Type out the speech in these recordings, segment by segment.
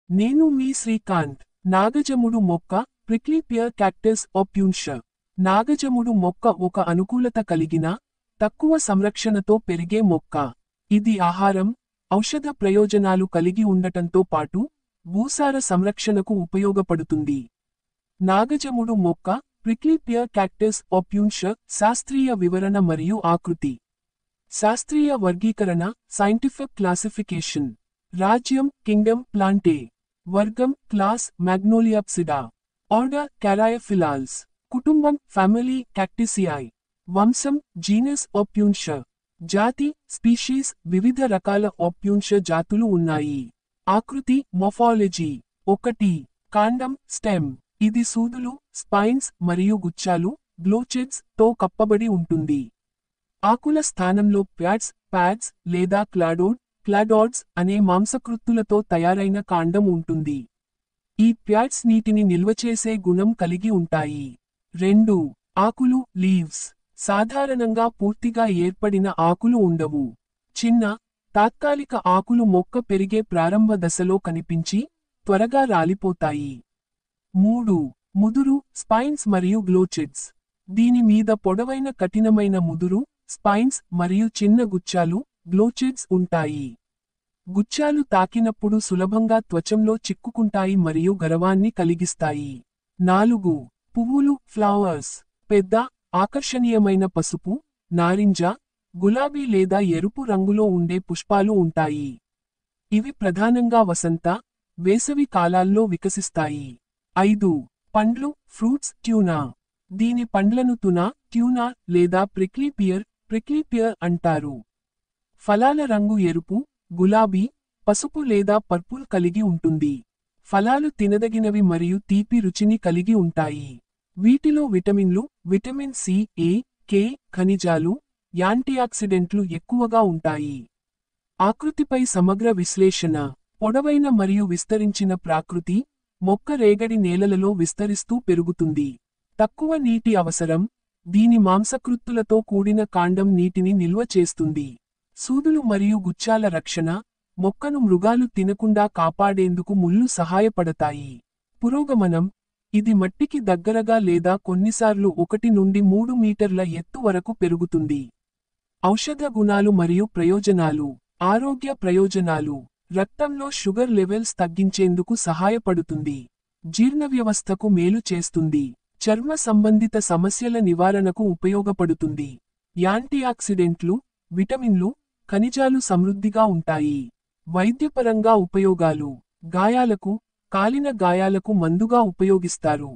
నేను మీ శ్రీకాంత్. నాగజముడు మొక్క, prickly pear cactus ఆప్యూన్ష. నాగజముడు మొక్క ఒక అనుకూలత కలిగిన, తక్కువ సంరక్షణతో పెరిగే మొక్క. ఇది ఆహారం, ఔషధ ప్రయోజనాలు కలిగి ఉండటంతో పాటు, భూసార సంరక్షణకు ఉపయోగపడుతుంది. నాగజముడు మొక్క, ప్రిక్లీ పియర్ క్యాక్టస్ ఆప్యూన్ష శాస్త్రీయ వివరణ మరియు ఆకృతి. శాస్త్రీయ వర్గీకరణ, సైంటిఫిక్ క్లాసిఫికేషన్. రాజ్యం, కింగ్డమ్ ప్లాంటే. వర్గం, క్లాస్, మ్యాగ్నోలియాప్సిడా. ఆర్డర్, క్యారాయఫిలాల్స్. కుటుంబం, ఫ్యామిలీ, క్యాక్టిసియాయ్. వంశం, జీనస్ ఆప్యూన్ష. జాతి, స్పీషీస్, వివిధ రకాల ఆప్యూన్ష జాతులు ఉన్నాయి. ఆకృతి, మొఫాలజీ. 1. కాండం, స్టెమ్. ఇది సూదులు, స్పైన్స్ మరియు గుచ్చాలు, గ్లోచెడ్స్ తో కప్పబడి ఉంటుంది. ఆకుల స్థానంలో ప్యాడ్స్ లేదా క్లాడోడ్స్ అనే మాంసకృత్తులతో తయారైన కాండం ఉంటుంది. ఈ ప్యాడ్స్ నీటిని నిల్వచేసే గుణం కలిగి ఉంటాయి. 2. ఆకులు, లీవ్స్. సాధారణంగా పూర్తిగా ఏర్పడిన ఆకులు ఉండవు. చిన్న, తాత్కాలిక ఆకులు మొక్క పెరిగే ప్రారంభ దశలో కనిపించి, త్వరగా రాలిపోతాయి. 3. ముదురు, స్పైన్స్ మరియు గ్లోచెడ్స్. దీని మీద పొడవైన కఠినమైన ముదురు, స్పైన్స్ మరియు చిన్న గుచ్చాలు, గ్లోచెడ్స్ ఉంటాయి. గుచ్చాలు తాకినప్పుడు సులభంగా త్వచంలో చిక్కుకుంటాయి మరియు గరవాన్ని కలిగిస్తాయి. 4. పువ్వులు, ఫ్లవర్స్. పెద్ద, ఆకర్షణీయమైన పసుపు, నారింజ, గులాబీ లేదా ఎరుపు రంగులో ఉండే పుష్పాలు ఉంటాయి. ఇవి ప్రధానంగా వసంత, వేసవి కాలాల్లో వికసిస్తాయి. 5. పండ్లు, ఫ్రూట్స్, ట్యూనా. దీని పండ్లను ట్యూనా లేదా ప్రిక్లీ పియర్ అంటారు. ఫలాల రంగు ఎరుపు, గులాబీ, పసుపు లేదా పర్పుల్ కలిగి ఉంటుంది. ఫలాలు తినదగినవి మరియు తీపి రుచిని కలిగి ఉంటాయి. వీటిలో విటమిన్లు, విటమిన్ సి, ఏ, కే, ఖనిజాలు, యాంటీఆక్సిడెంట్లు ఎక్కువగా ఉంటాయి. ఆకృతిపై సమగ్ర విశ్లేషణ. పొడవైన మరియు విస్తరించిన ప్రాకృతి, మొక్క రేగడి నేలలలో విస్తరిస్తూ పెరుగుతుంది. తక్కువ నీటి అవసరం, దీని మాంసకృత్తులతో కూడిన కాండం నీటిని నిల్వ చేస్తుంది. సూదులు మరియు గుచ్చాల రక్షణ, మొక్కను మృగాలు తినకుండా కాపాడేందుకు ముళ్ళు సహాయపడతాయి. పురోగమనం, ఇది మట్టికి దగ్గరగా లేదా కొన్నిసార్లు 1 నుండి 3 మీటర్ల ఎత్తు వరకు పెరుగుతుంది. ఔషధ గుణాలు మరియు ప్రయోజనాలు. ఆరోగ్య ప్రయోజనాలు. రక్తంలో షుగర్ లెవెల్స్ తగ్గించేందుకు సహాయపడుతుంది. జీర్ణవ్యవస్థకు మేలు చేస్తుంది. చర్మ సంబంధిత సమస్యల నివారణకు ఉపయోగపడుతుంది. యాంటీఆక్సిడెంట్లు, విటమిన్లు, ఖనిజాలు సమృద్ధిగా ఉంటాయి. వైద్యపరంగా ఉపయోగాలు. గాయాలకు, కాలిన గాయాలకు మందుగా ఉపయోగిస్తారు.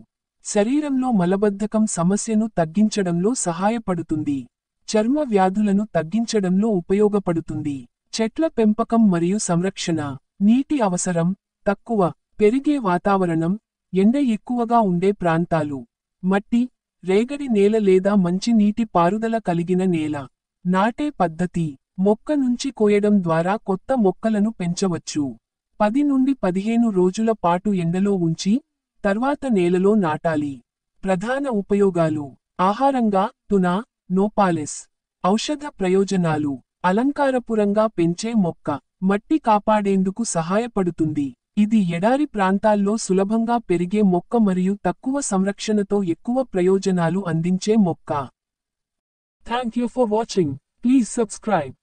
శరీరంలో మలబద్ధకం సమస్యను తగ్గించడంలో సహాయపడుతుంది. చర్మ వ్యాధులను తగ్గించడంలో ఉపయోగపడుతుంది. చెట్ల పెంపకం మరియు సంరక్షణ. నీటి అవసరం తక్కువ, పెరిగే వాతావరణం, ఎండ ఎక్కువగా ఉండే ప్రాంతాలు. మట్టి, రేగడి నేల లేదా మంచి నీటి పారుదల కలిగిన నేల. నాటే పద్ధతి. మొక్క నుంచి కోయడం ద్వారా కొత్త మొక్కలను పెంచవచ్చు. 10 నుండి 15 రోజుల పాటు ఎండలో ఉంచి, తర్వాత నేలలో నాటాలి. ప్రధాన ఉపయోగాలు. ఆహారంగా నోపాలెస్. ఔషధ ప్రయోజనాలు. అలంకారపురంగా పెంచే మొక్క. మట్టి కాపాడేందుకు సహాయపడుతుంది. ఇది ఎడారి ప్రాంతాల్లో సులభంగా పెరిగే మొక్క మరియు తక్కువ సంరక్షణతో ఎక్కువ ప్రయోజనాలు అందించే మొక్క. Thank you for watching. Please subscribe.